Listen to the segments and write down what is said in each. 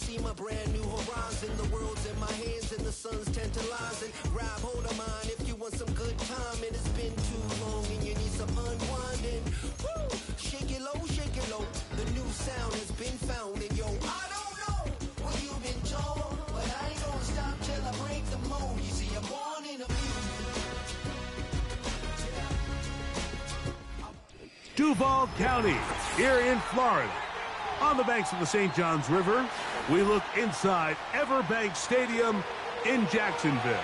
see my brand new horizon. The world's in my hands and the sun's tantalizing. Grab hold of mine if you want some good time. It has been too long and you need some unwinding. Woo! Shake it low, shake it low. The new sound has been found. And yo, I don't know what you've been told, but I ain't gonna stop till I break the mold. You see, I'm born in a Duval County, here in Florida. On the banks of the St. Johns River, we look inside Everbank Stadium in Jacksonville.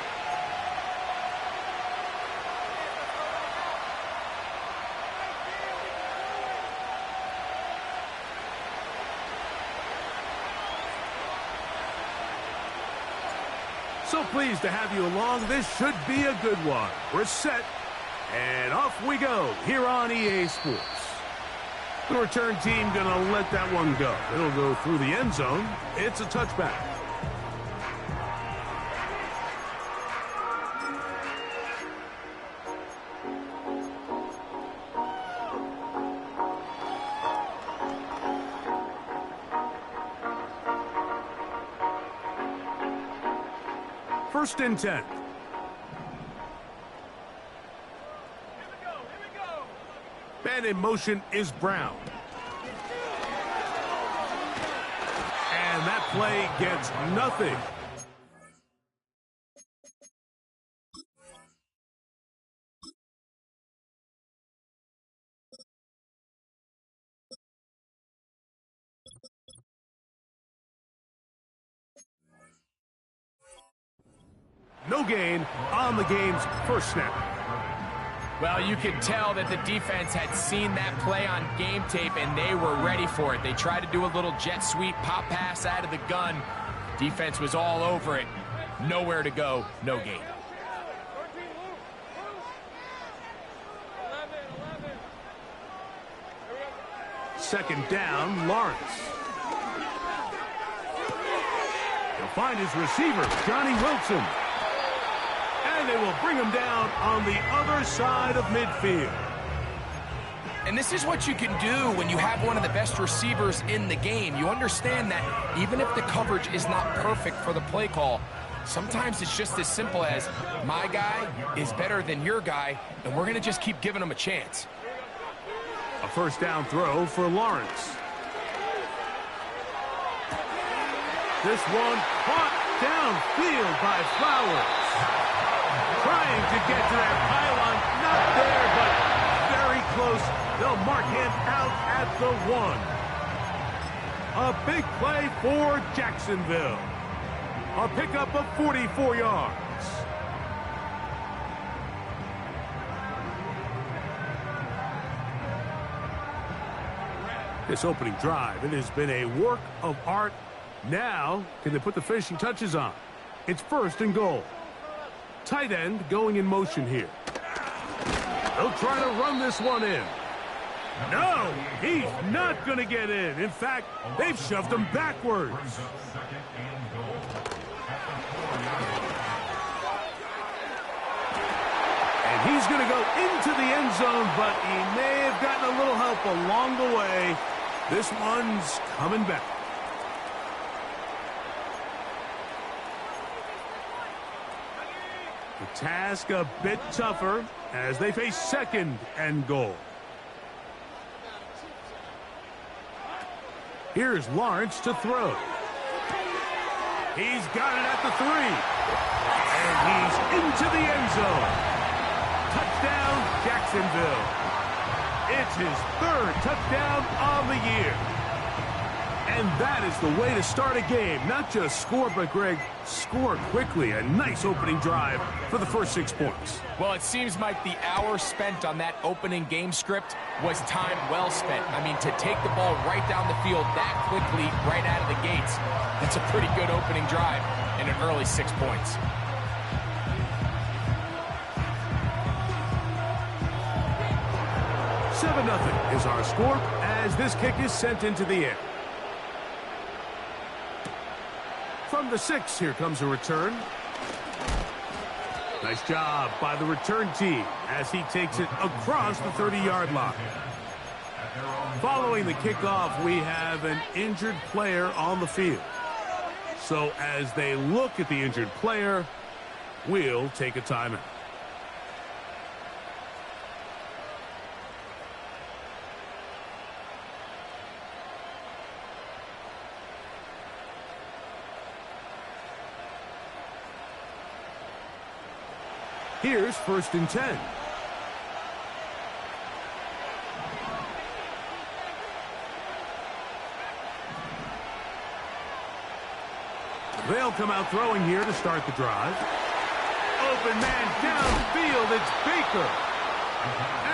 So pleased to have you along. This should be a good one. We're set. And off we go here on EA Sports. The return team going to let that one go. It'll go through the end zone. It's a touchback. First and 10. Man in motion is Brown. And that play gets nothing. No gain on the game's first snap. Well, you could tell that the defense had seen that play on game tape, and they were ready for it. They tried to do a little jet sweep, pop pass out of the gun. Defense was all over it. Nowhere to go, no gain. Second down, Lawrence. He'll find his receiver, Johnny Wilson. And they will bring him down on the other side of midfield. And this is what you can do when you have one of the best receivers in the game. You understand that even if the coverage is not perfect for the play call, sometimes it's just as simple as my guy is better than your guy, and we're going to just keep giving him a chance. A first down throw for Lawrence. This one caught downfield by Flowers. Trying to get to that pylon, not there, but very close. They'll mark him out at the 1. A big play for Jacksonville. A pickup of 44 yards. This opening drive, it has been a work of art. Now, can they put the finishing touches on? It's first and goal. Tight end going in motion here. They'll try to run this one in. No, he's not going to get in. In fact, they've shoved him backwards. And he's going to go into the end zone, but he may have gotten a little help along the way. This one's coming back. The task a bit tougher as they face second and goal. Here's Lawrence to throw. He's got it at the 3. And he's into the end zone. Touchdown, Jacksonville. It's his 3rd touchdown on the year. And that is the way to start a game. Not just score, but, Greg, score quickly. A nice opening drive for the first 6 points. Well, it seems like the hour spent on that opening game script was time well spent. I mean, to take the ball right down the field that quickly, right out of the gates, that's a pretty good opening drive and an early 6 points. Seven 7-0 is our score as this kick is sent into the air. From the 6, here comes a return. Nice job by the return team as he takes it across the 30-yard line. Following the kickoff, we have an injured player on the field. So as they look at the injured player, we'll take a timeout. Here's 1st and 10. They'll come out throwing here to start the drive. Open man downfield, it's Baker.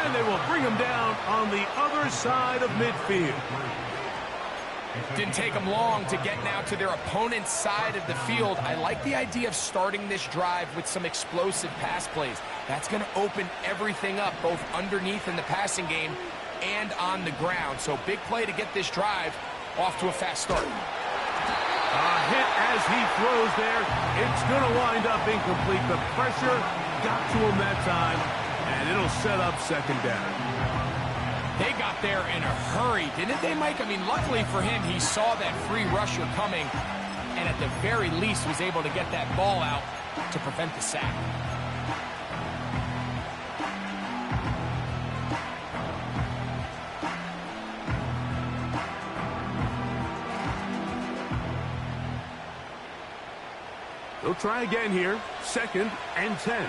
And they will bring him down on the other side of midfield. Didn't take them long to get now to their opponent's side of the field. I like the idea of starting this drive with some explosive pass plays. That's going to open everything up, both underneath in the passing game and on the ground. So big play to get this drive off to a fast start. Hit as he throws there. It's going to wind up incomplete. The pressure got to him that time, and it'll set up 2nd down. They got there in a hurry, didn't they, Mike? I mean, luckily for him, he saw that free rusher coming, and at the very least was able to get that ball out to prevent the sack. They'll try again here. 2nd and 10.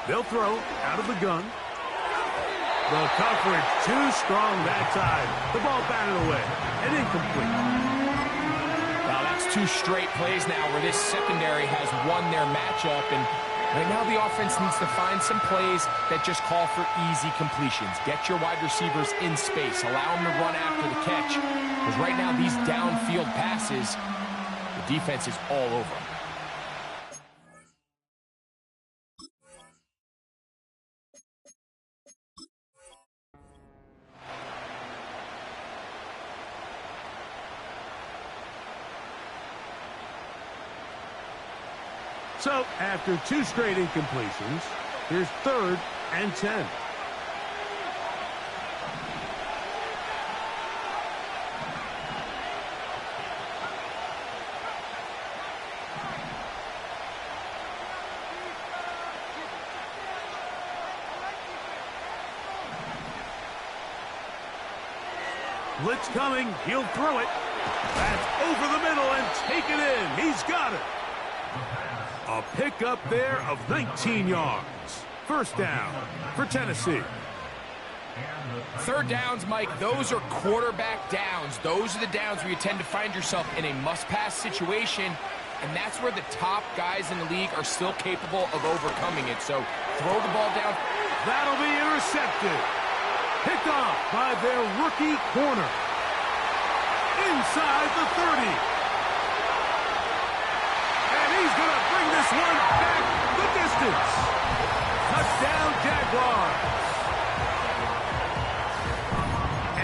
They'll throw out of the gun. The coverage too strong that time. The ball batted away and incomplete. Well, that's 2 straight plays now where this secondary has won their matchup, and right now the offense needs to find some plays that just call for easy completions. Get your wide receivers in space. Allow them to run after the catch, because right now these downfield passes, the defense is all over them. So, after 2 straight incompletions, here's 3rd and 10. Blitz coming. He'll throw it. That's over the middle and take it in. He's got it. A pickup there of 19 yards. 1st down for Tennessee. 3rd downs, Mike, those are quarterback downs. Those are the downs where you tend to find yourself in a must-pass situation, and that's where the top guys in the league are still capable of overcoming it. So throw the ball down. That'll be intercepted. Picked off by their rookie corner. Inside the 30. He's going to bring this one back the distance. Touchdown, Jaguars.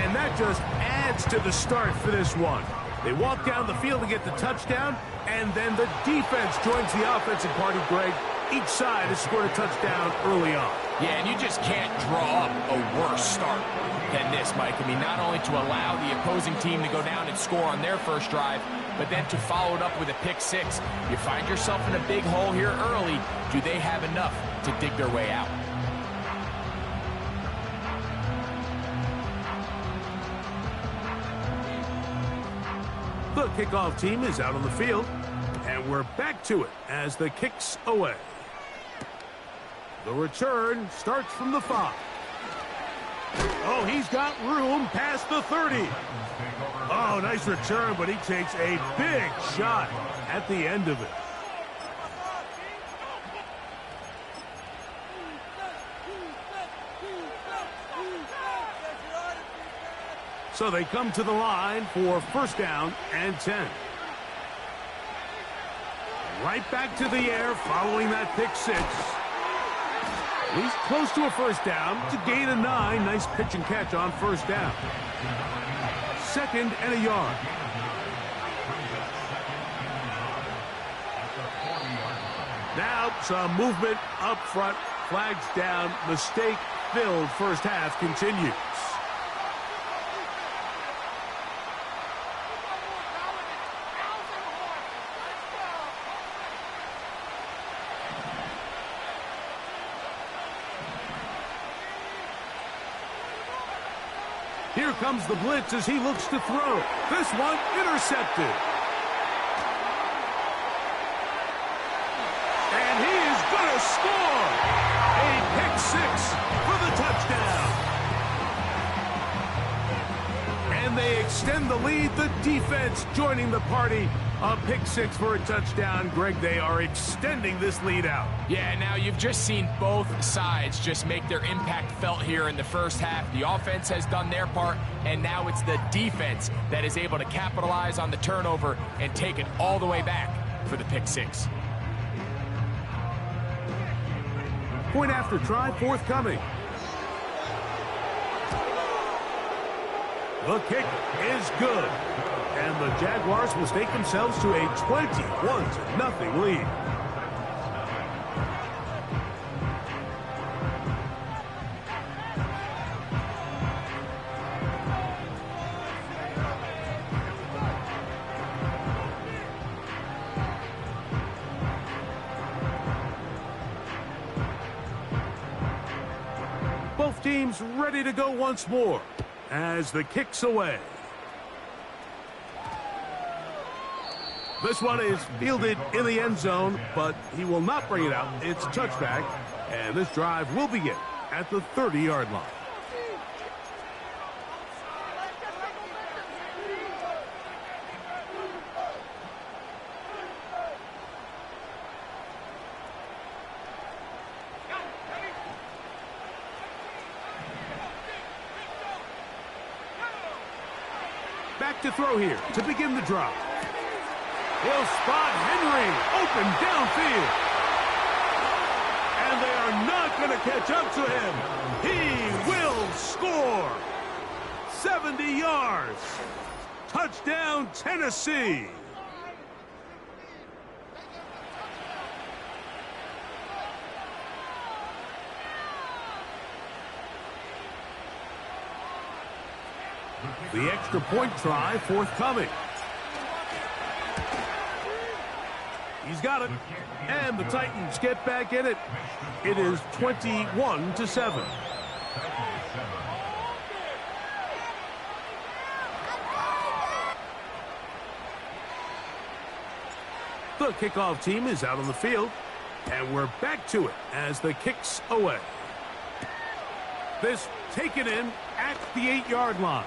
And that just adds to the start for this one. They walk down the field to get the touchdown, and then the defense joins the offensive party, Greg. Each side has scored a touchdown early on. Yeah, and you just can't draw up a worse start than this, Mike. I mean, not only to allow the opposing team to go down and score on their first drive, but then to follow it up with a pick 6. You find yourself in a big hole here early. Do they have enough to dig their way out? The kickoff team is out on the field, and we're back to it as the kick's away. The return starts from the 5. Oh, he's got room past the 30. Oh, nice return, but he takes a big shot at the end of it. So they come to the line for 1st down and 10. Right back to the air following that pick 6. He's close to a 1st down to gain a 9. Nice pitch and catch on 1st down. 2nd and a yard. Now some movement up front. Flags down. Mistake fun-filled first half continues. Here comes the blitz as he looks to throw. This one intercepted. And he is going to score. A pick six for the touchdown. And they extend the lead. The defense joining the party. A pick six for a touchdown. Greg, they are extending this lead out. Yeah, now you've just seen both sides just make their impact felt here in the first half. The offense has done their part, and now it's the defense that is able to capitalize on the turnover and take it all the way back for the pick six. Point after try forthcoming. The kick is good. And the Jaguars will stake themselves to a 21-0 lead. Both teams ready to go once more as the kick's away. This one is fielded in the end zone, but he will not bring it out. It's a touchback, and this drive will begin at the 30-yard line. Back to throw here to begin the drive. He'll spot Henry open downfield. And they are not going to catch up to him. He will score. 70 yards. Touchdown, Tennessee. The extra point try forthcoming. He's got it. And the Titans get back in it. It is 21-7. The kickoff team is out on the field. And we're back to it as the kick's away. This taken in at the 8-yard line.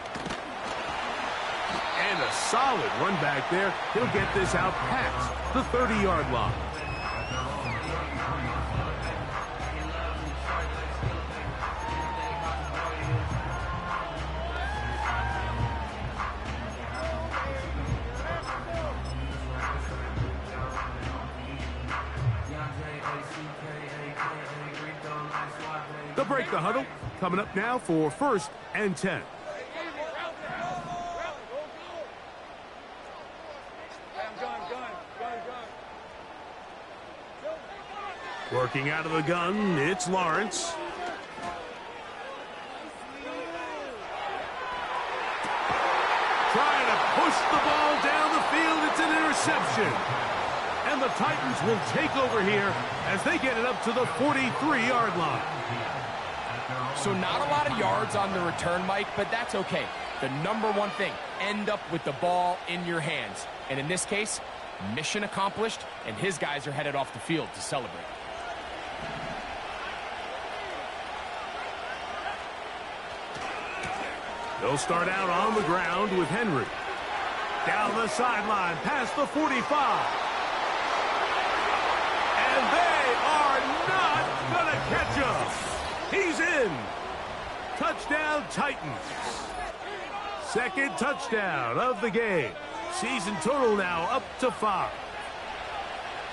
And a solid run back there. He'll get this out past the 30-yard line. They'll break the huddle. Coming up now for 1st and 10. Working out of the gun, it's Lawrence. Trying to push the ball down the field. It's an interception. And the Titans will take over here as they get it up to the 43-yard line. So not a lot of yards on the return, Mike, but that's okay. The number one thing, end up with the ball in your hands. And in this case, mission accomplished, and his guys are headed off the field to celebrate. They'll start out on the ground with Henry. Down the sideline, past the 45. And they are not going to catch him. He's in. Touchdown, Titans. Second touchdown of the game. Season total now up to 5.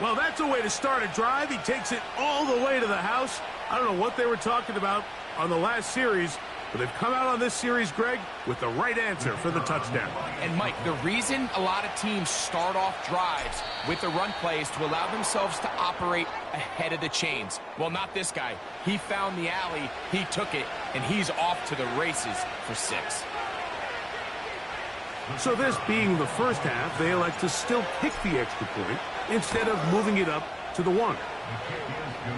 Well, that's a way to start a drive. He takes it all the way to the house. I don't know what they were talking about on the last series, But they've come out on this series, Greg, with the right answer for the touchdown. And, Mike, the reason a lot of teams start off drives with the run play is to allow themselves to operate ahead of the chains. Well, not this guy. He found the alley, he took it, and he's off to the races for 6. So this being the first half, they elect to still kick the extra point instead of moving it up to the 1. The kick is good.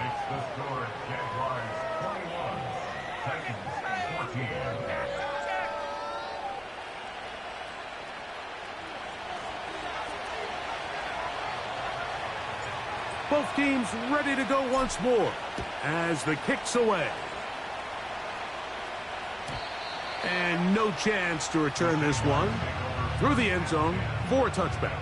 Makes the score Jaguars 21, Titans 14. Both teams ready to go once more as the kick's away. And no chance to return this one through the end zone for a touchback.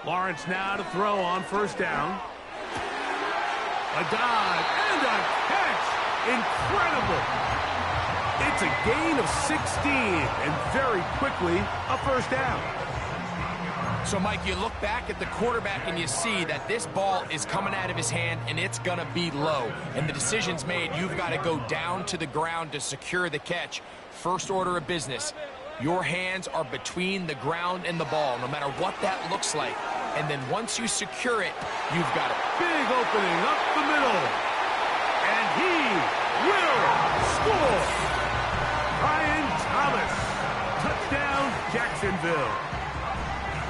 Lawrence now to throw on first down. A dive and a catch. Incredible. It's a gain of 16 and very quickly a first down. So, Mike, you look back at the quarterback and you see that this ball is coming out of his hand and it's going to be low. And the decision's made. You've got to go down to the ground to secure the catch. First order of business. Your hands are between the ground and the ball, no matter what that looks like. And then once you secure it, you've got it. Big opening up the middle. And he will score. Brian Thomas. Touchdown, Jacksonville.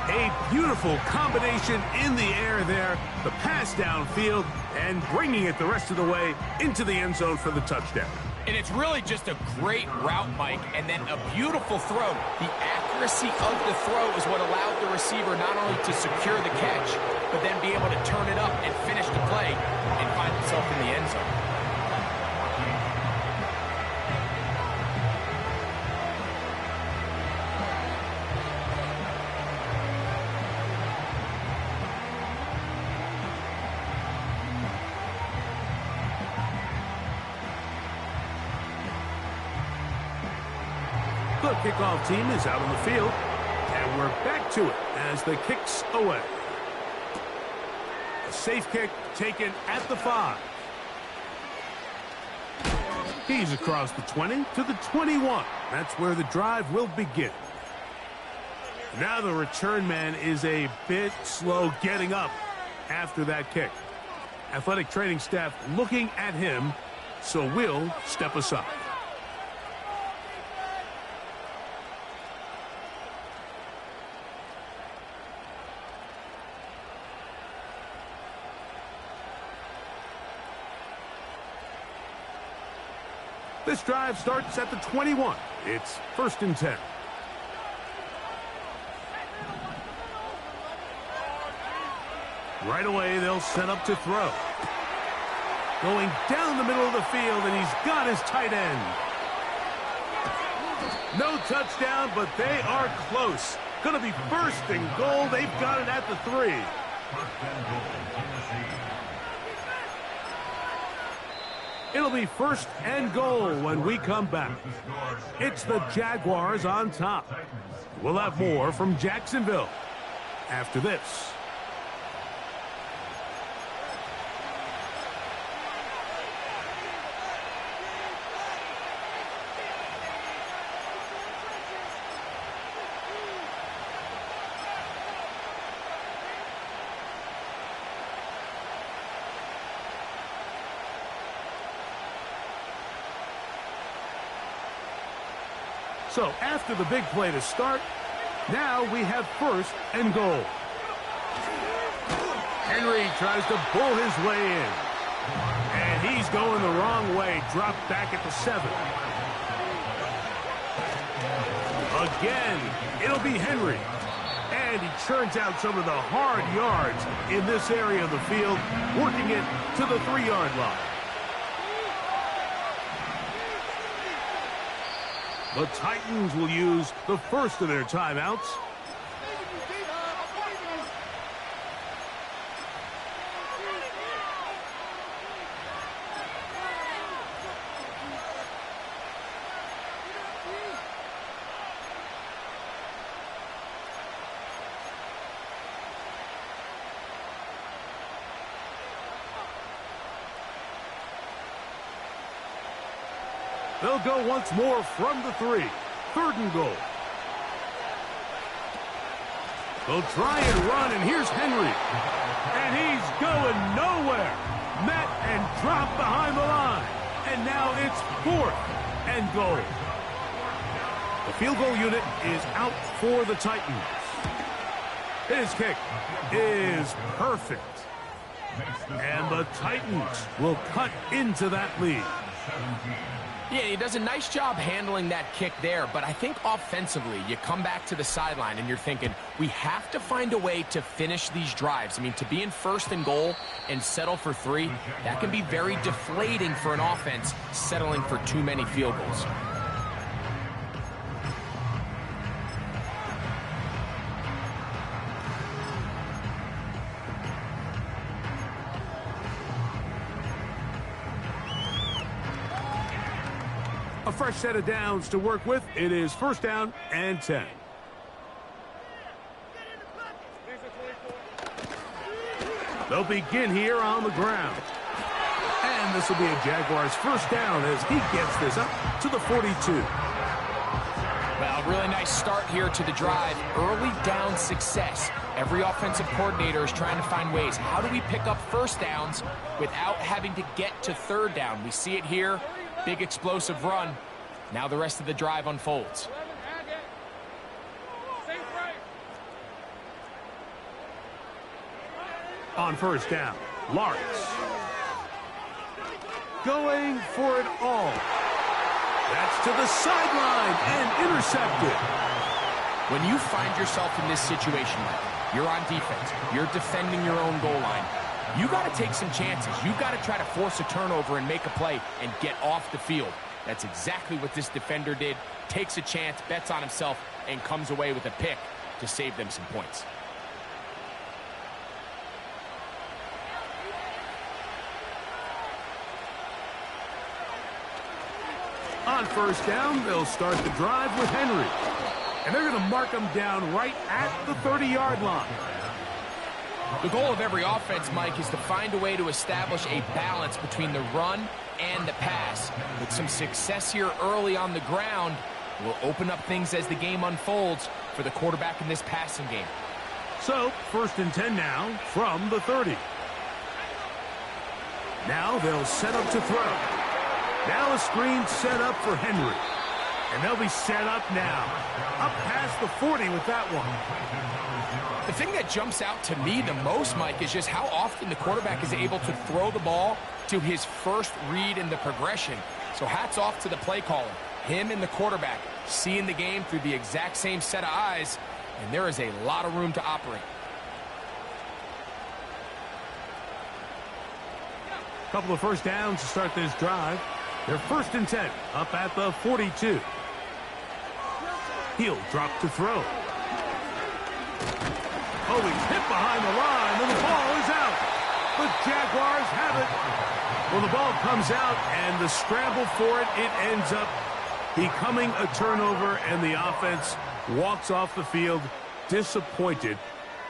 A beautiful combination in the air there. The pass downfield and bringing it the rest of the way into the end zone for the touchdown. And it's really just a great route, Mike, and then a beautiful throw. The accuracy of the throw is what allowed the receiver not only to secure the catch, but then be able to turn it up and finish the play and find himself in the end zone. The kickoff team is out on the field, and we're back to it as the kick's away. A safe kick taken at the 5. He's across the 20 to the 21. That's where the drive will begin. Now the return man is a bit slow getting up after that kick. Athletic training staff looking at him, so we'll step aside. This drive starts at the 21. It's 1st and 10. Right away, they'll set up to throw. Going down the middle of the field, and he's got his tight end. No touchdown, but they are close. Going to be 1st and goal. They've got it at the 3. 1st and goal, Tennessee. It'll be 1st and goal when we come back. It's the Jaguars on top. We'll have more from Jacksonville after this. So after the big play to start, now we have 1st and goal. Henry tries to bull his way in. And he's going the wrong way, dropped back at the 7. Again, it'll be Henry. And he churns out some of the hard yards in this area of the field, working it to the 3-yard line. The Titans will use the first of their timeouts. They'll go once more from the 3. 3rd and goal. They'll try and run, and here's Henry. And he's going nowhere. Met and dropped behind the line. And now it's 4th and goal. The field goal unit is out for the Titans. His kick is perfect. And the Titans will cut into that lead. Yeah, he does a nice job handling that kick there, but I think offensively, you come back to the sideline and you're thinking, we have to find a way to finish these drives. I mean, to be in 1st and goal and settle for 3, that can be very deflating for an offense settling for too many field goals. A fresh set of downs to work with. It is 1st down and 10. They'll begin here on the ground. And this will be a Jaguars 1st down as he gets this up to the 42. Well, really nice start here to the drive. Early down success. Every offensive coordinator is trying to find ways. How do we pick up 1st downs without having to get to 3rd down? We see it here. Big explosive run. Now the rest of the drive unfolds. On 1st down, Lawrence. Going for it all. That's to the sideline and intercepted. When you find yourself in this situation, you're on defense, you're defending your own goal line, you got to take some chances. You got to try to force a turnover and make a play and get off the field. That's exactly what this defender did. Takes a chance, bets on himself, and comes away with a pick to save them some points. On 1st down, they'll start the drive with Henry. And they're going to mark him down right at the 30-yard line. The goal of every offense, Mike, is to find a way to establish a balance between the run and the pass. With some success here early on the ground, will open up things as the game unfolds for the quarterback in this passing game. So, 1st and 10 now from the 30. Now they'll set up to throw. Now a screen set up for Henry. And they'll be set up now. Up past the 40 with that one. The thing that jumps out to me the most, Mike, is just how often the quarterback is able to throw the ball to his first read in the progression. So hats off to the play caller. Him and the quarterback seeing the game through the exact same set of eyes, and there is a lot of room to operate. Couple of 1st downs to start this drive. They're 1st and 10, up at the 42. He'll drop to throw. Oh, he's hit behind the line, and the ball is out. The Jaguars have it. Well, the ball comes out, and the scramble for it, it ends up becoming a turnover, and the offense walks off the field disappointed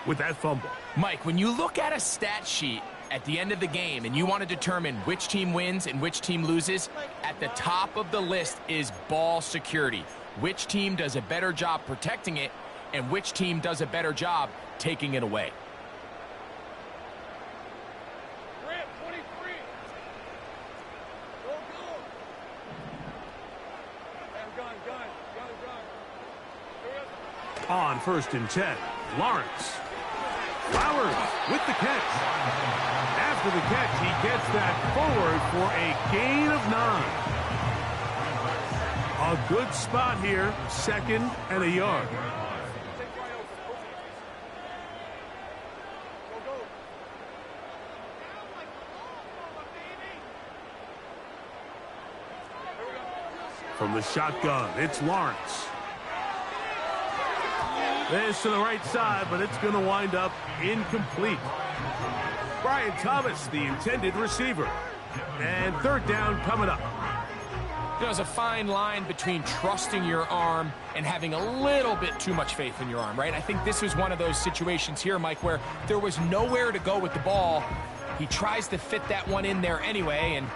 with that fumble. Mike, when you look at a stat sheet at the end of the game and you want to determine which team wins and which team loses, at the top of the list is ball security. Which team does a better job protecting it, and which team does a better job taking it away. On 1st and 10, Lawrence. Flowers with the catch. After the catch, he gets that forward for a gain of 9. A good spot here, 2nd and a yard. From the shotgun, it's Lawrence. This to the right side, but it's going to wind up incomplete. Brian Thomas, the intended receiver. And third down coming up. There's a fine line between trusting your arm and having a little bit too much faith in your arm, right? I think this was one of those situations here, Mike, where there was nowhere to go with the ball. He tries to fit that one in there anyway, and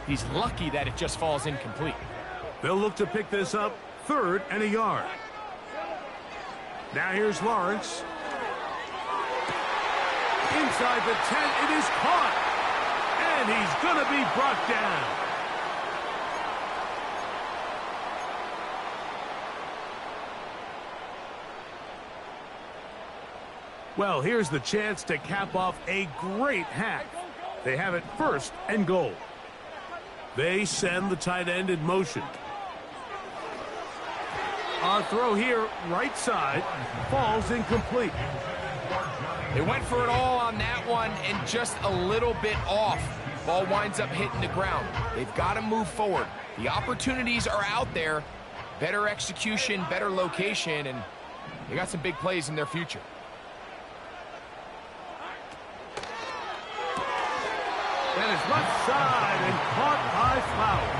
he's lucky that it just falls incomplete. They'll look to pick this up, 3rd and a yard. Now here's Lawrence. Inside the 10, it is caught. And he's going to be brought down. Well, here's the chance to cap off a great half. They have it 1st and goal. They send the tight end in motion. Our throw here, right side, falls incomplete. They went for it all on that one and just a little bit off. Ball winds up hitting the ground. They've got to move forward. The opportunities are out there. Better execution, better location, and they got some big plays in their future. That is left side and caught by Flowers.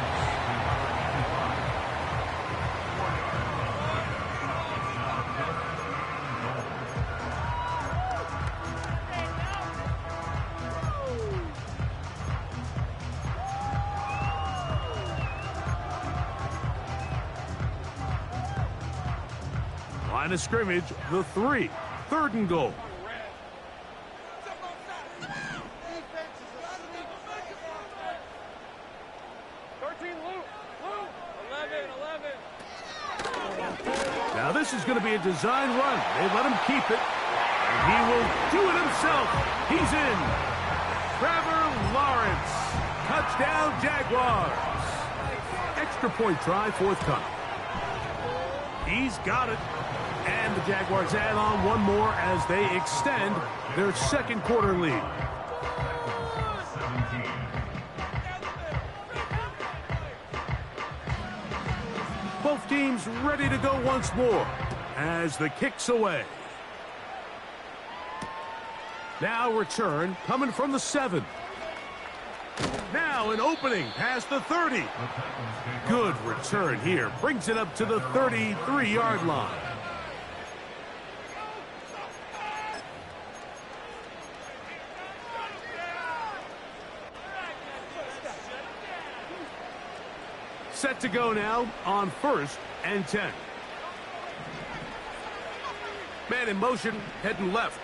Line of scrimmage, the 3. 3rd and goal. Now this is going to be a design run. They let him keep it. And he will do it himself. He's in. Trevor Lawrence. Touchdown, Jaguars. Extra point try, forthcoming. He's got it. And the Jaguars add on one more as they extend their 2nd quarter lead. Both teams ready to go once more as the kick's away. Now return coming from the 7. Now an opening past the 30. Good return here. Brings it up to the 33-yard line. Set to go now on 1st and 10. Man in motion, heading left.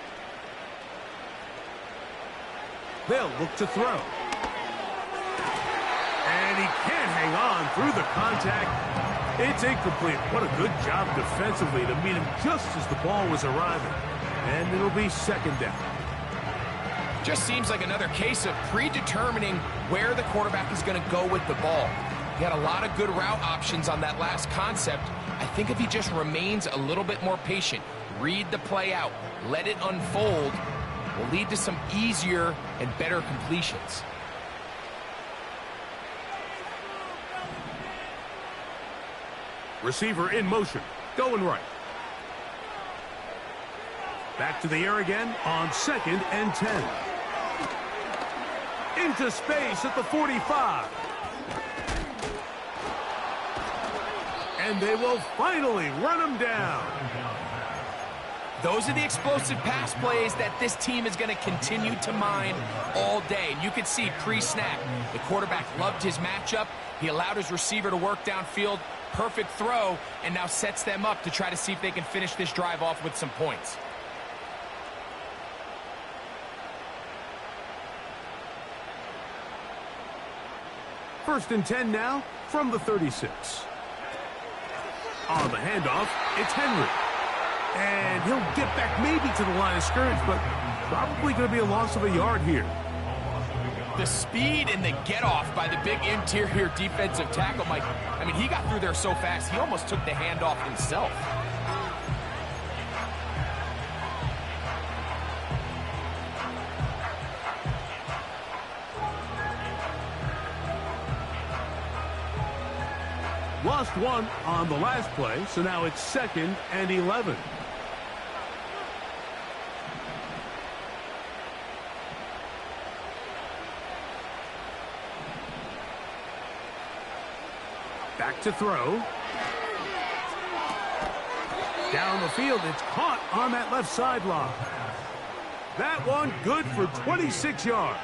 They'll look to throw. And he can't hang on through the contact. It's incomplete. What a good job defensively to meet him just as the ball was arriving. And it'll be 2nd down. Just seems like another case of predetermining where the quarterback is going to go with the ball. He had a lot of good route options on that last concept. I think if he just remains a little bit more patient, read the play out, let it unfold, will lead to some easier and better completions. Receiver in motion, going right. Back to the air again on 2nd and 10. Into space at the 45. And they will finally run him down. Those are the explosive pass plays that this team is going to continue to mine all day. And you can see pre-snap, the quarterback loved his matchup. He allowed his receiver to work downfield. Perfect throw, and now sets them up to try to see if they can finish this drive off with some points. First and 10 now from the 36. On the handoff, it's Henry. And he'll get back maybe to the line of scrimmage, but probably going to be a loss of a yard here. The speed and the get-off by the big interior defensive tackle, Mike. I mean, he got through there so fast, he almost took the handoff himself. Lost one on the last play, so now it's 2nd and 11. Back to throw. Down the field, it's caught on that left sideline. That one good for 26 yards.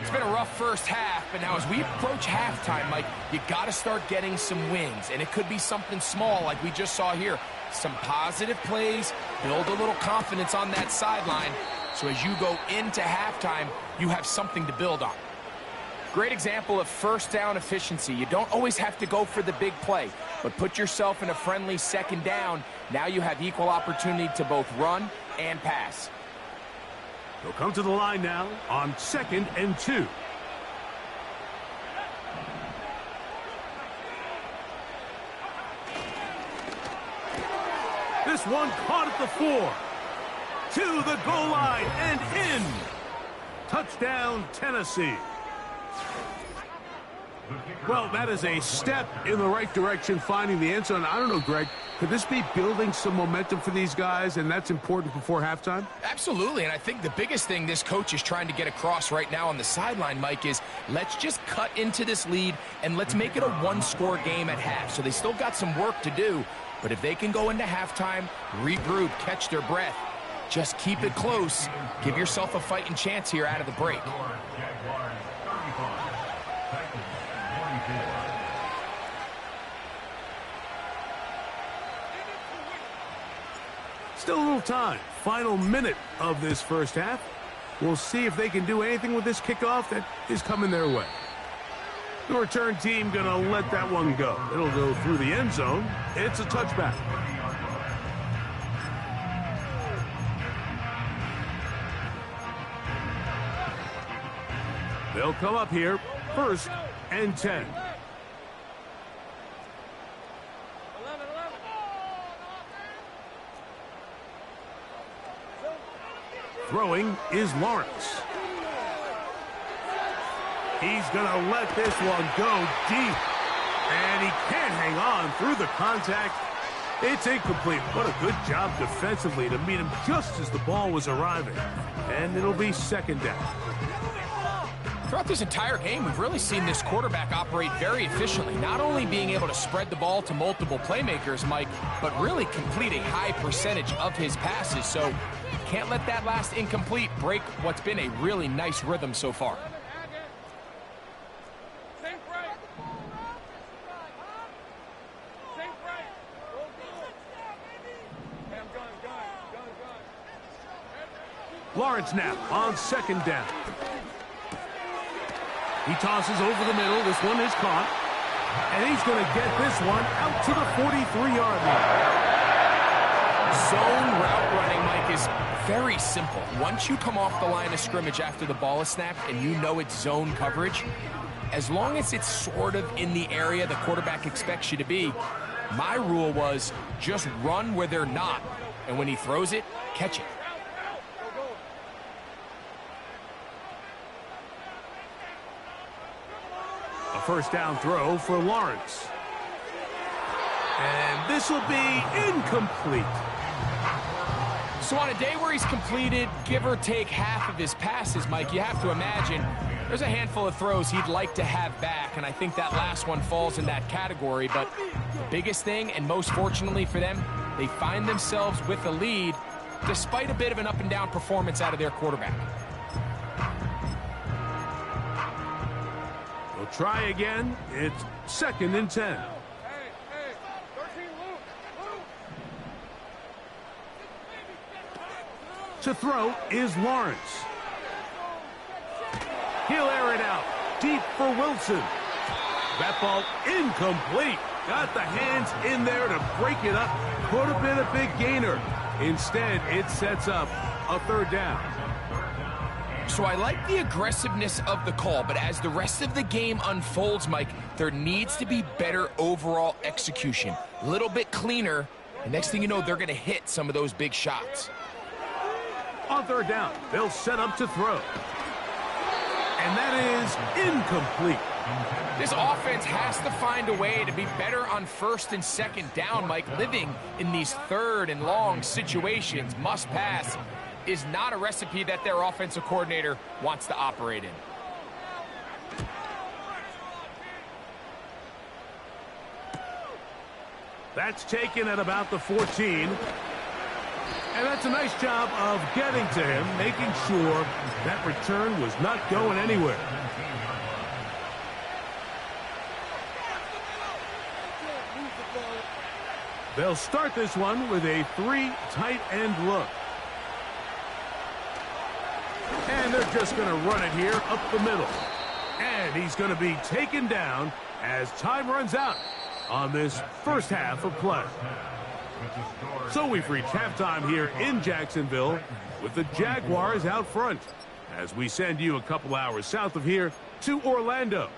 It's been a rough first half, but now as we approach halftime, Mike, you got to start getting some wins, and it could be something small like we just saw here. Some positive plays, build a little confidence on that sideline, so as you go into halftime, you have something to build on. Great example of first down efficiency. You don't always have to go for the big play, but put yourself in a friendly second down. Now you have equal opportunity to both run and pass. They'll come to the line now on 2nd and 2. This one caught at the 4. To the goal line and in. Touchdown, Tennessee. Well, that is a step in the right direction, finding the end zone. I don't know, Greg, could this be building some momentum for these guys, and that's important before halftime? Absolutely, and I think the biggest thing this coach is trying to get across right now on the sideline, Mike, is let's just cut into this lead, and let's make it a one-score game at half. So they still got some work to do, but if they can go into halftime, regroup, catch their breath, just keep it close, give yourself a fighting chance here out of the break. Still a little time. Final minute of this first half. We'll see if they can do anything with this kickoff that is coming their way. The return team going to let that one go. It'll go through the end zone. It's a touchback. They'll come up here, 1st and 10. Throwing is Lawrence. He's going to let this one go deep. And he can't hang on through the contact. It's incomplete. What a good job defensively to meet him just as the ball was arriving. And it'll be 2nd down. Throughout this entire game, we've really seen this quarterback operate very efficiently, not only being able to spread the ball to multiple playmakers, Mike, but really complete a high percentage of his passes. So can't let that last incomplete break what's been a really nice rhythm so far. Lawrence now on 2nd down. He tosses over the middle. This one is caught. And he's going to get this one out to the 43-yard line. Zone route running, Mike, is very simple. Once you come off the line of scrimmage after the ball is snapped and you know it's zone coverage, as long as it's sort of in the area the quarterback expects you to be, my rule was just run where they're not. And when he throws it, catch it. A 1st down throw for Lawrence. And this will be incomplete. So on a day where he's completed, give or take half of his passes, Mike, you have to imagine there's a handful of throws he'd like to have back, and I think that last one falls in that category. But the biggest thing, and most fortunately for them, they find themselves with a lead despite a bit of an up-and-down performance out of their quarterback. We'll try again. It's 2nd and 10. To throw is Lawrence. He'll air it out. Deep for Wilson. That ball incomplete. Got the hands in there to break it up. Could have been a big gainer. Instead, it sets up a 3rd down. So I like the aggressiveness of the call, but as the rest of the game unfolds, Mike, there needs to be better overall execution. A little bit cleaner, and next thing you know, they're going to hit some of those big shots. On 3rd down, they'll set up to throw. And that is incomplete. This offense has to find a way to be better on first and second down, Mike. Living in these third and long situations, must pass, is not a recipe that their offensive coordinator wants to operate in. That's taken at about the 14. And that's a nice job of getting to him, making sure that return was not going anywhere. They'll start this one with a 3 tight end look. And they're just going to run it here up the middle. And he's going to be taken down as time runs out on this first half of play. So we've reached halftime here in Jacksonville with the Jaguars out front as we send you a couple hours south of here to Orlando.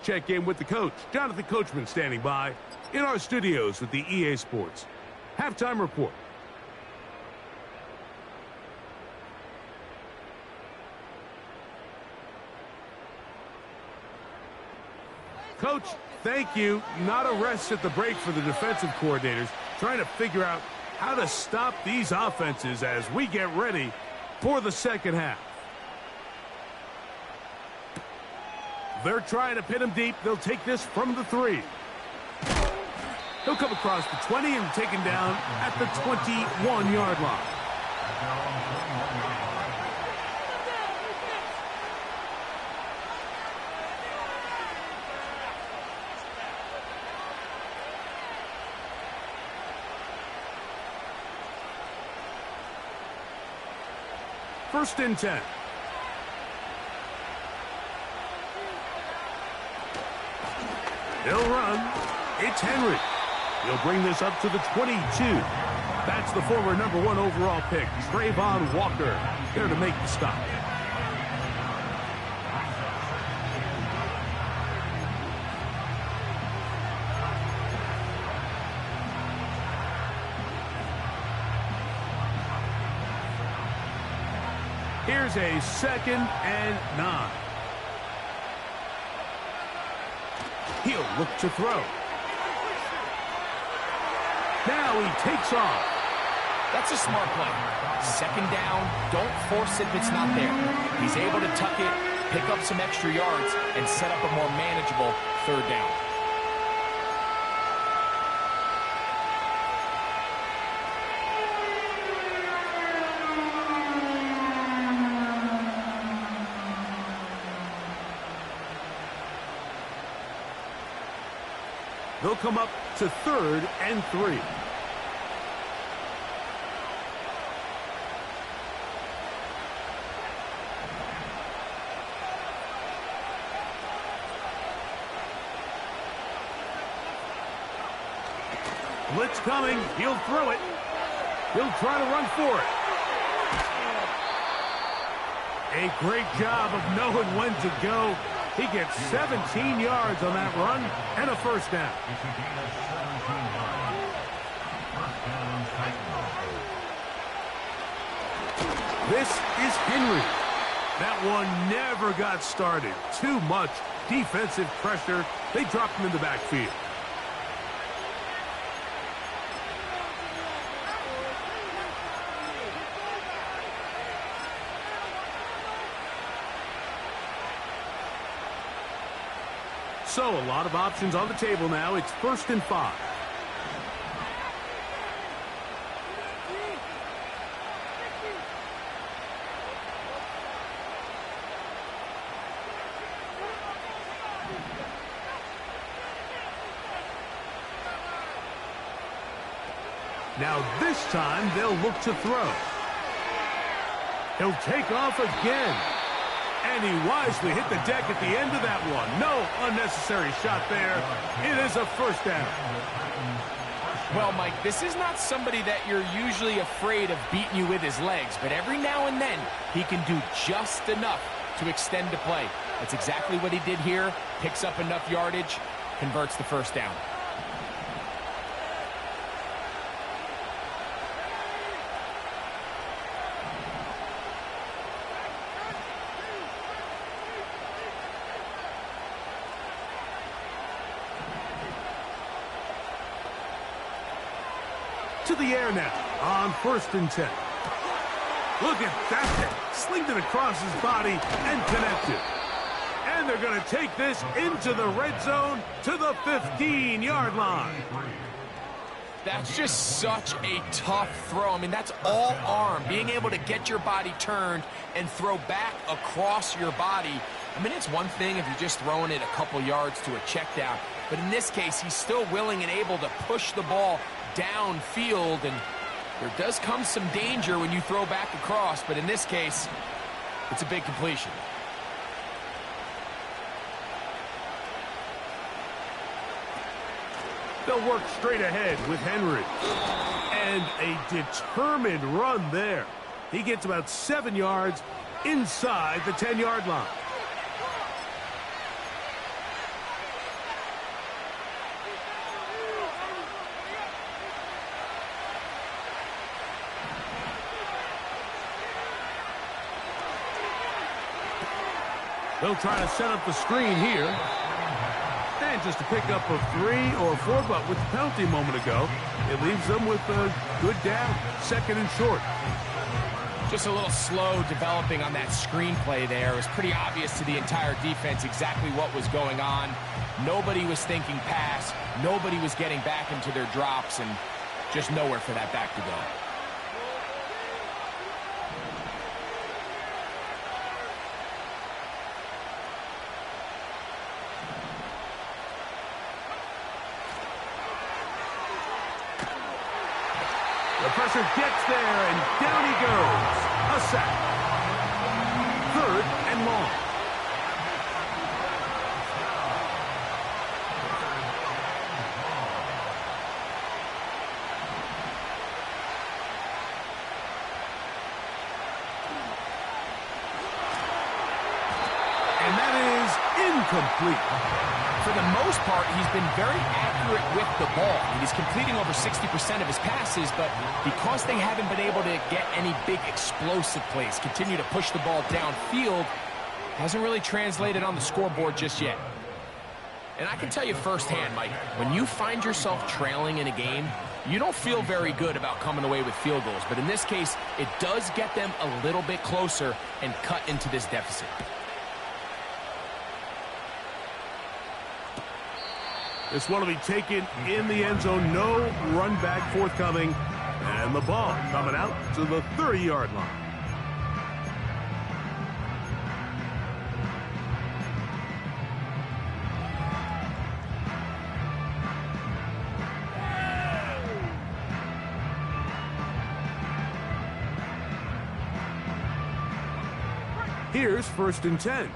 Check in with the coach, Jonathan Coachman, standing by in our studios with the EA Sports Halftime Report. Coach, thank you. Not a rest at the break for the defensive coordinators, trying to figure out how to stop these offenses as we get ready for the second half. They're trying to pin him deep. They'll take this from the 3. He'll come across the 20 and taken down at the 21-yard line. First and 10. He'll run. It's Henry. He'll bring this up to the 22. That's the former #1 overall pick, Trayvon Walker, there to make the stop. Here's a 2nd and 9. He'll look to throw. Now he takes off. That's a smart play. 2nd down, don't force it if it's not there. He's able to tuck it, pick up some extra yards, and set up a more manageable 3rd down. They'll come up to 3rd and 3. Blitz coming. He'll throw it. He'll try to run for it. A great job of knowing when to go. He gets 17 yards on that run and a 1st down. This is Henry. That one never got started. Too much defensive pressure. They dropped him in the backfield. So a lot of options on the table now. It's 1st and 5. Now this time they'll look to throw. He'll take off again. And he wisely hit the deck at the end of that one. No unnecessary shot there. It is a 1st down. Well, Mike, this is not somebody that you're usually afraid of beating you with his legs, but every now and then he can do just enough to extend the play. That's exactly what he did here. Picks up enough yardage, converts the 1st down. to the air now on 1st and 10. Look at that. Slinged it across his body and connected. And they're going to take this into the red zone to the 15-yard line. That's just such a tough throw. I mean, that's all arm. Being able to get your body turned and throw back across your body. I mean, it's one thing if you're just throwing it a couple yards to a check down. But in this case, he's still willing and able to push the ball downfield. And there does come some danger when you throw back across. But in this case, it's a big completion. They'll work straight ahead with Henry. And a determined run there. He gets about 7 yards inside the 10-yard line. They'll try to set up the screen here. And just to pick up a 3 or 4, but with the penalty a moment ago, it leaves them with a good down, 2nd and short. Just a little slow developing on that screenplay there. It was pretty obvious to the entire defense exactly what was going on. Nobody was thinking pass. Nobody was getting back into their drops, and just nowhere for that back to go. The pressure gets there, and down he goes. A sack. 3rd and long. And that is incomplete. For the most part, he's been very accurate with the ball. He's completing over 60% of his passes, but because they haven't been able to get any big explosive plays, continue to push the ball downfield, hasn't really translated on the scoreboard just yet. And I can tell you firsthand, Mike, when you find yourself trailing in a game, you don't feel very good about coming away with field goals. But in this case, it does get them a little bit closer and cut into this deficit. This one will be taken in the end zone. No run back forthcoming. And the ball coming out to the 30-yard line. Here's 1st and 10.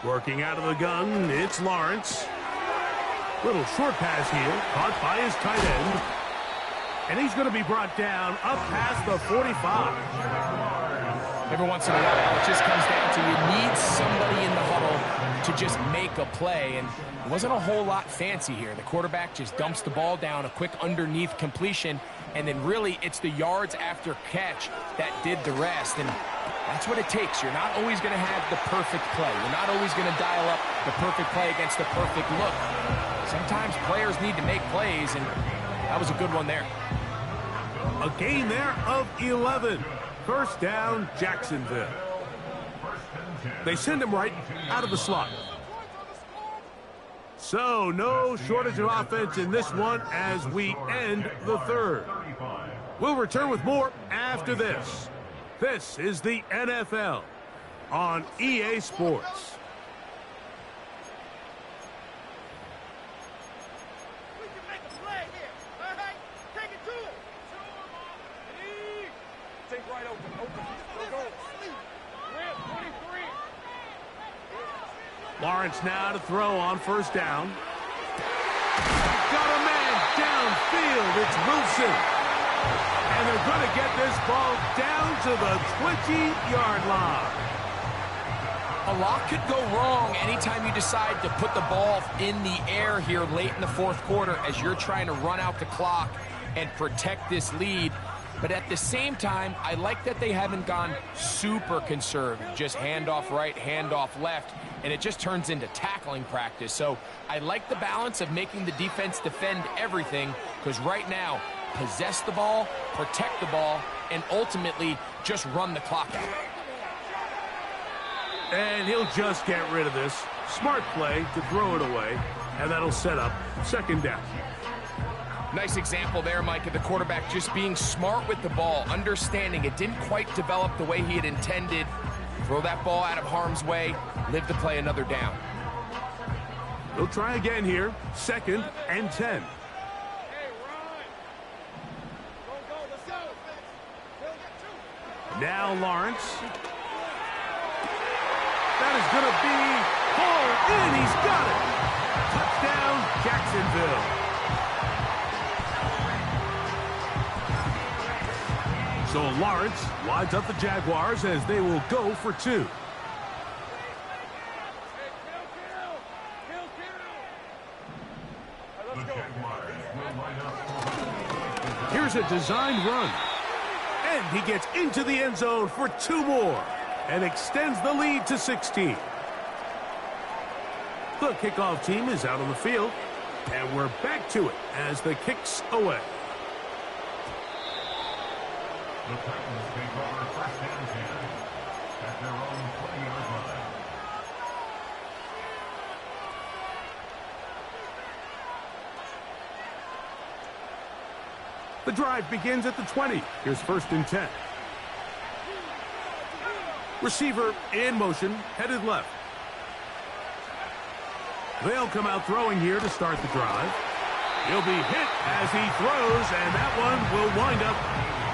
Working out of the gun, it's Lawrence. Little short pass here, caught by his tight end. And he's going to be brought down up past the 45. Every once in a while, it just comes down to you need somebody in the huddle to just make a play. And it wasn't a whole lot fancy here. The quarterback just dumps the ball down, a quick underneath completion, and then really it's the yards after catch that did the rest. And that's what it takes. You're not always going to have the perfect play. You're not always going to dial up the perfect play against the perfect look. Sometimes players need to make plays, and that was a good one there. A gain there of 11. 1st down, Jacksonville. They send him right out of the slot. So no shortage of offense in this one as we end the 3rd. We'll return with more after this. This is the NFL on EA Sports. We can make a play here. All right? Take it to him. Take right open. Go. Rip, 23. Lawrence now to throw on 1st down. Got a man downfield. It's Wilson. And they're going to get this ball down to the 20-yard line. A lot could go wrong anytime you decide to put the ball in the air here late in the 4th quarter as you're trying to run out the clock and protect this lead. But at the same time, I like that they haven't gone super conservative, just handoff right, handoff left, and it just turns into tackling practice. So I like the balance of making the defense defend everything, because right now, possess the ball, protect the ball, and ultimately just run the clock out. And he'll just get rid of this. Smart play to throw it away, and that'll set up second down. Nice example there, Mike, of the quarterback just being smart with the ball, understanding it didn't quite develop the way he had intended. Throw that ball out of harm's way, live to play another down. He'll try again here, 2nd and 10. Now Lawrence. That is going to be hauled in. He's got it. Touchdown, Jacksonville. So Lawrence lines up the Jaguars as they will go for 2. Here's a designed run. And he gets into the end zone for 2 more and extends the lead to 16. The kickoff team is out on the field, and we're back to it as the kick's away. The Titans take over 1st and 10 at their own 20-yard line. The drive begins at the 20. Here's 1st and 10. Receiver in motion, headed left. They'll come out throwing here to start the drive. He'll be hit as he throws, and that one will wind up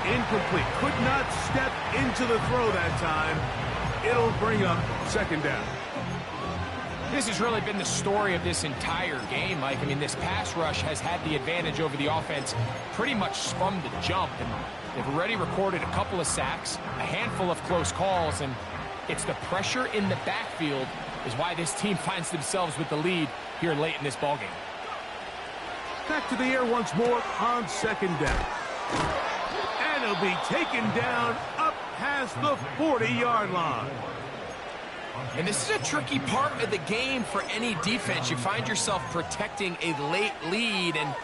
incomplete. Could not step into the throw that time. It'll bring up 2nd down. This has really been the story of this entire game, Mike. I mean, this pass rush has had the advantage over the offense pretty much from the jump. And they've already recorded a couple of sacks, a handful of close calls, and it's the pressure in the backfield is why this team finds themselves with the lead here late in this ballgame. Back to the air once more on 2nd down. And he'll be taken down up past the 40-yard line. And this is a tricky part of the game for any defense. You find yourself protecting a late lead, and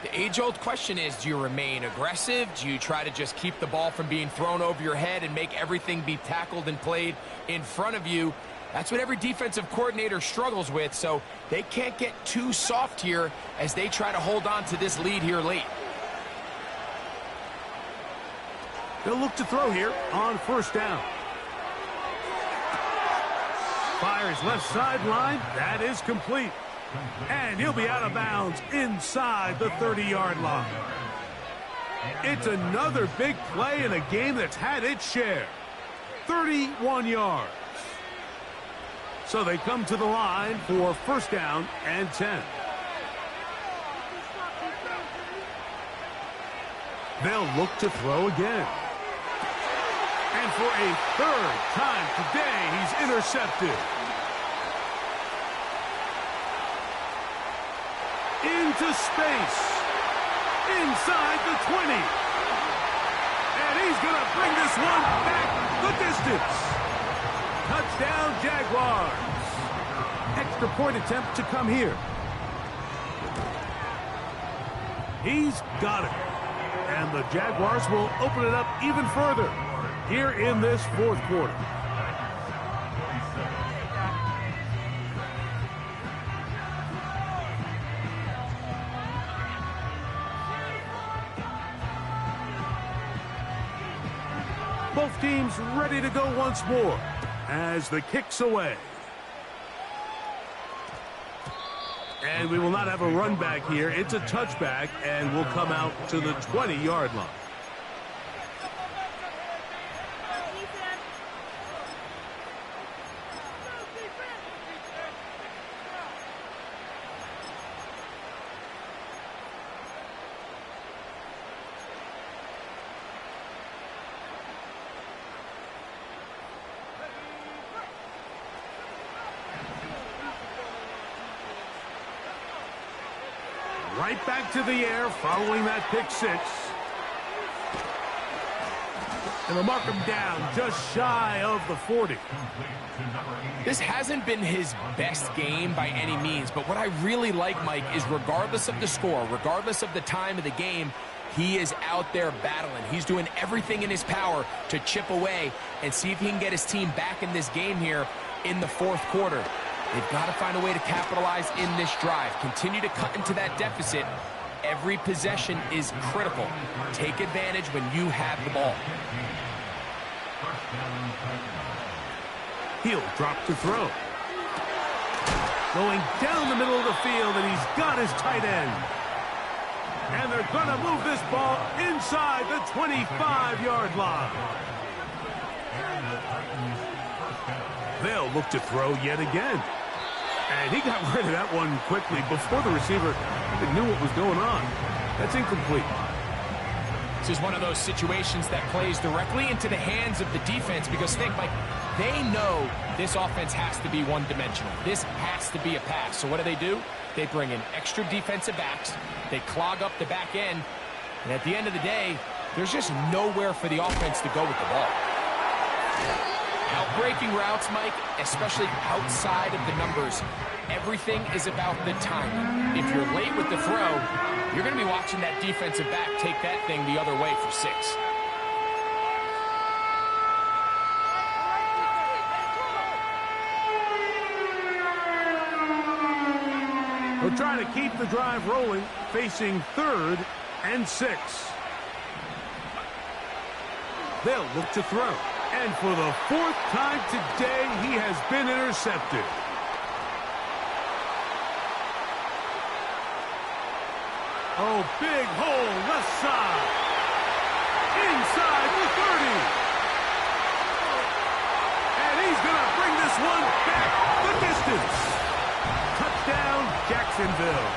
the age-old question is, do you remain aggressive? Do you try to just keep the ball from being thrown over your head and make everything be tackled and played in front of you? That's what every defensive coordinator struggles with, so they can't get too soft here as they try to hold on to this lead here late. They'll look to throw here on 1st down. Fires left sideline. That is complete. And he'll be out of bounds inside the 30-yard line. It's another big play in a game that's had its share. 31 yards. So they come to the line for 1st down and 10. They'll look to throw again. And for a 3rd time today, he's intercepted. Into space. Inside the 20. And he's going to bring this one back the distance. Touchdown, Jaguars. Extra point attempt to come here. He's got it. And the Jaguars will open it up even further here in this 4th quarter. Both teams ready to go once more as the kick's away. And we will not have a run back here. It's a touchback, and we'll come out to the 20-yard line. Right back to the air following that pick 6. And they'll mark him down just shy of the 40. This hasn't been his best game by any means, but what I really like, Mike, is regardless of the score, regardless of the time of the game, he is out there battling. He's doing everything in his power to chip away and see if he can get his team back in this game here in the fourth quarter. They've got to find a way to capitalize in this drive. Continue to cut into that deficit. Every possession is critical. Take advantage when you have the ball. He'll drop to throw. Going down the middle of the field, and he's got his tight end. And they're going to move this ball inside the 25-yard line. They'll look to throw yet again. And he got rid of that one quickly before the receiver even knew what was going on. That's incomplete. This is one of those situations that plays directly into the hands of the defense because, think, Mike, they know this offense has to be one-dimensional. This has to be a pass. So what do? They bring in extra defensive backs. They clog up the back end. And at the end of the day, there's just nowhere for the offense to go with the ball. Outbreaking routes, Mike, especially outside of the numbers, everything is about the timing. If you're late with the throw, you're going to be watching that defensive back take that thing the other way for 6. They'll try to keep the drive rolling, facing 3rd and 6. They'll look to throw. And for the 4th time today, he has been intercepted. Oh, big hole, left side. Inside the 30. And he's going to bring this one back the distance. Touchdown, Jacksonville.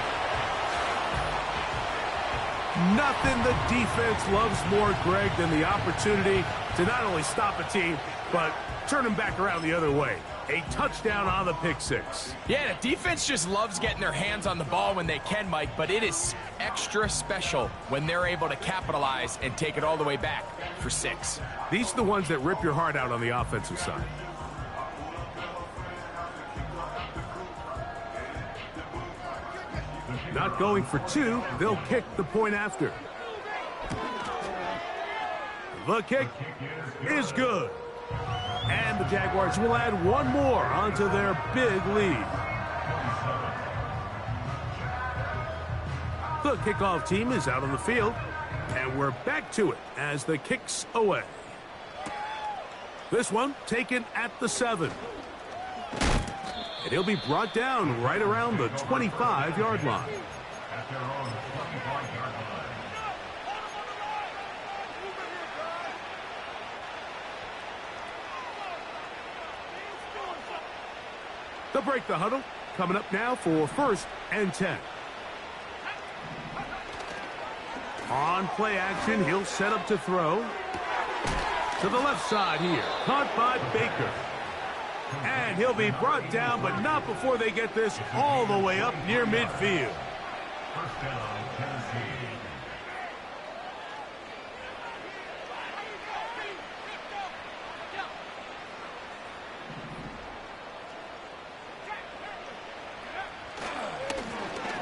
Nothing the defense loves more, Greg, than the opportunity to not only stop a team, but turn them back around the other way. A touchdown on the pick 6. Yeah, the defense just loves getting their hands on the ball when they can, Mike, but it is extra special when they're able to capitalize and take it all the way back for 6. These are the ones that rip your heart out on the offensive side. Not going for 2, they'll kick the point after. The kick is good. And the Jaguars will add one more onto their big lead. The kickoff team is out on the field, and we're back to it as the kick's away. This one taken at the 7. And he'll be brought down right around the 25-yard line. At their own 25-yard line. They'll break the huddle. Coming up now for 1st and 10. On play action, he'll set up to throw. To the left side here. Caught by Baker. And he'll be brought down, but not before they get this all the way up near midfield. 1st down, Tennessee.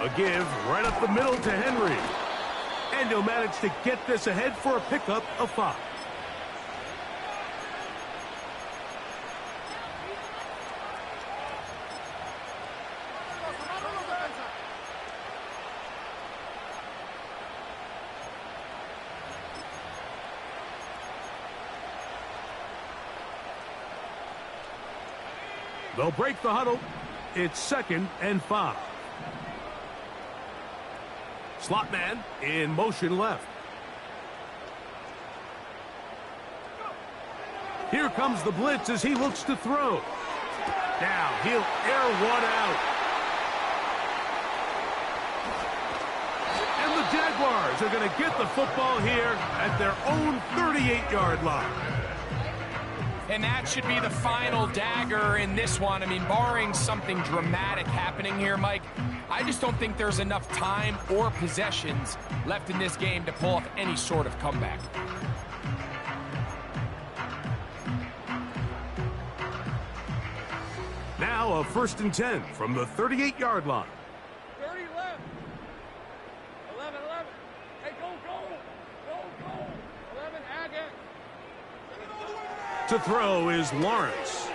A give right up the middle to Henry. And he'll manage to get this ahead for a pickup of 5. They'll break the huddle. It's 2nd and 5. Slot man in motion left. Here comes the blitz as he looks to throw. Now he'll air one out. And the Jaguars are going to get the football here at their own 38-yard line. And that should be the final dagger in this one. I mean, barring something dramatic happening here, Mike, I just don't think there's enough time or possessions left in this game to pull off any sort of comeback. Now a 1st and 10 from the 38-yard line. 30 left. 11, 11. Hey, go, go. Go, go. 11, Agate. To throw is Lawrence.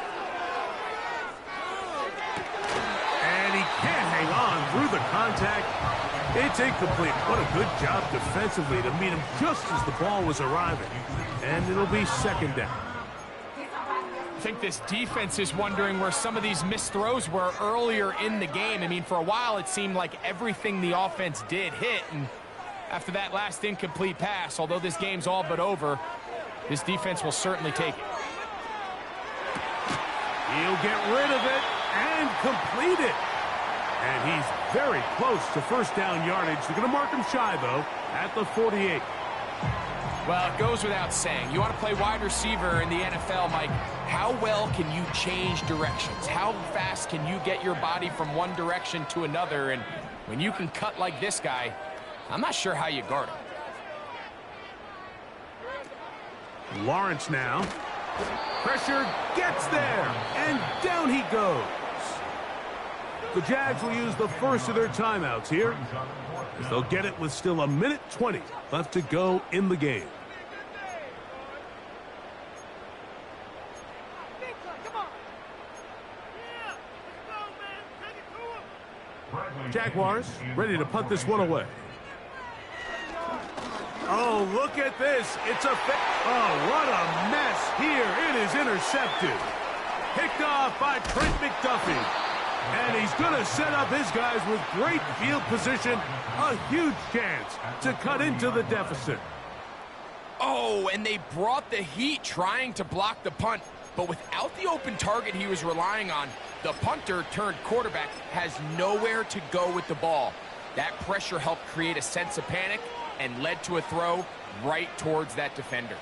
And he can't hang on through the contact. It's incomplete. What a good job defensively to meet him just as the ball was arriving. And it'll be 2nd down. I think this defense is wondering where some of these missed throws were earlier in the game. I mean, for a while it seemed like everything the offense did hit, and after that last incomplete pass, although this game's all but over, this defense will certainly take it. He'll get rid of it and complete it. And he's very close to 1st down yardage. They're going to mark him shy, though, at the 48. Well, it goes without saying. You want to play wide receiver in the NFL, Mike. How well can you change directions? How fast can you get your body from one direction to another? And when you can cut like this guy, I'm not sure how you guard him. Lawrence now. Pressure gets there, and down he goes. The Jags will use the first of their timeouts here, as they'll get it with still 1:20 left to go in the game. Jaguars ready to punt this one away. Oh, look at this. It's a... Oh, what a mess here. It is intercepted. Picked off by Trent McDuffie. And he's going to set up his guys with great field position. A huge chance to cut into the deficit. Oh, and they brought the heat trying to block the punt. But without the open target he was relying on, the punter turned quarterback has nowhere to go with the ball. That pressure helped create a sense of panic and led to a throw right towards that defender.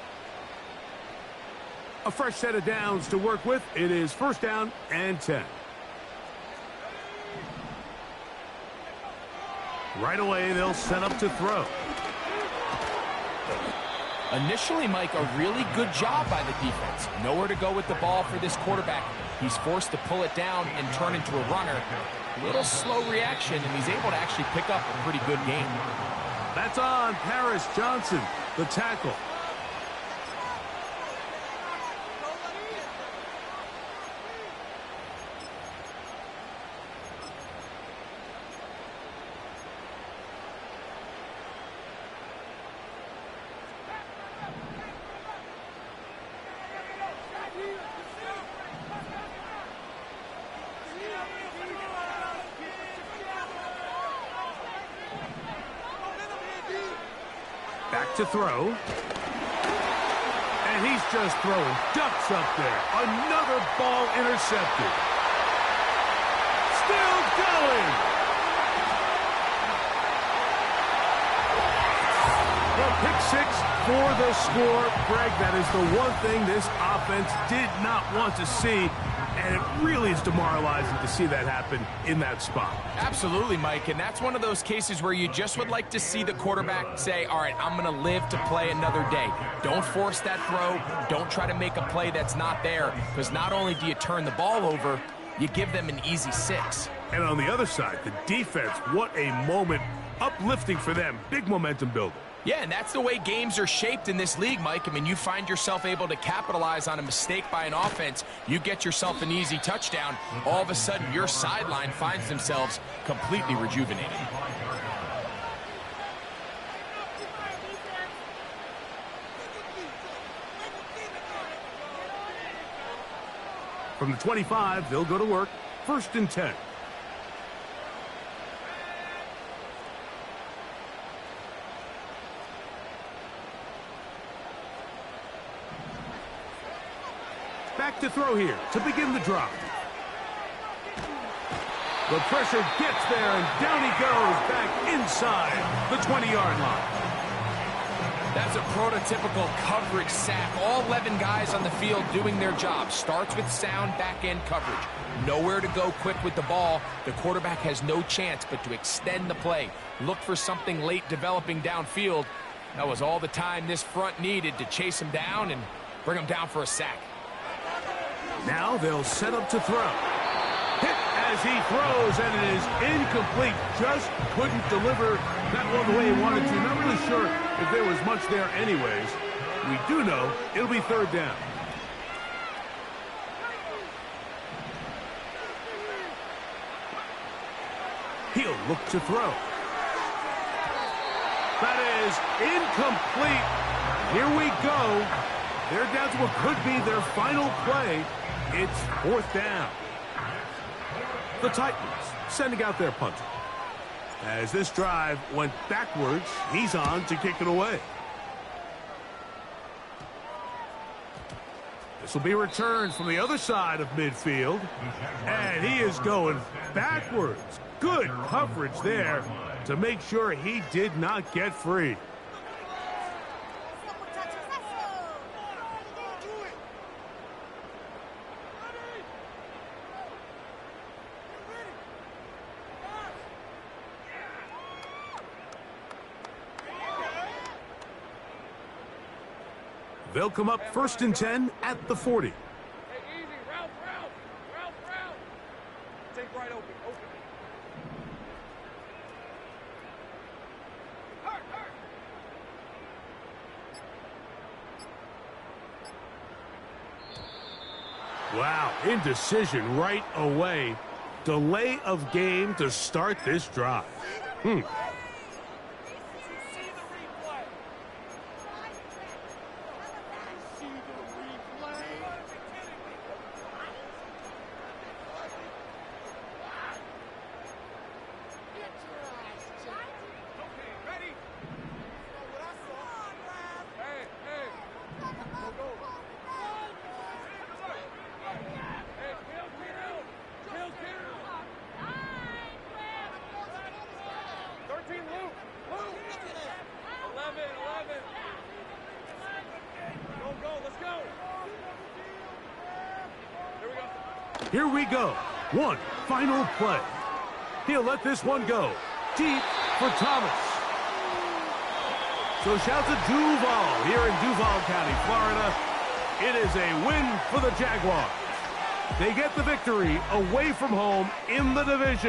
A fresh set of downs to work with. It is 1st down and 10. Right away, they'll set up to throw. Initially, Mike, a really good job by the defense. Nowhere to go with the ball for this quarterback. He's forced to pull it down and turn into a runner. A little slow reaction, and he's able to actually pick up a pretty good game. That's on Paris Johnson, the tackle. Back to throw. And he's just throwing ducks up there. Another ball intercepted. Still going. The pick six for the score. Greg, that is the one thing this offense did not want to see. And it really is demoralizing to see that happen in that spot. Absolutely, Mike, and that's one of those cases where you just would like to see the quarterback say, all right, I'm going to live to play another day. Don't force that throw. Don't try to make a play that's not there, because not only do you turn the ball over, you give them an easy 6. And on the other side, the defense, what a moment. Uplifting for them. Big momentum builder. Yeah, and that's the way games are shaped in this league, Mike. I mean, you find yourself able to capitalize on a mistake by an offense. You get yourself an easy touchdown. All of a sudden, your sideline finds themselves completely rejuvenated. From the 25, they'll go to work. 1st and 10. Back to throw here to begin the drive. The pressure gets there, and down he goes back inside the 20-yard line. That's a prototypical coverage sack. All 11 guys on the field doing their job. Starts with sound back-end coverage. Nowhere to go quick with the ball. The quarterback has no chance but to extend the play. Look for something late developing downfield. That was all the time this front needed to chase him down and bring him down for a sack. Now they'll set up to throw. Hit as he throws, and it is incomplete. Just couldn't deliver that one the way he wanted to. Not really sure if there was much there anyways. We do know it'll be third down. He'll look to throw. That is incomplete. Here we go. They're down to what could be their final play. It's fourth down. The Titans sending out their punter. As this drive went backwards, he's on to kick it away. This will be returned from the other side of midfield. And he is going backwards. Good coverage there to make sure he did not get free. They'll come up 1st and 10 at the 40. Hey, easy. Route. Take right open. Wow, indecision right away. Delay of game to start this drive. Here we go. One final play. He'll let this one go. Deep for Thomas. So shout to Duval here in Duval County, Florida. It is a win for the Jaguars. They get the victory away from home in the division.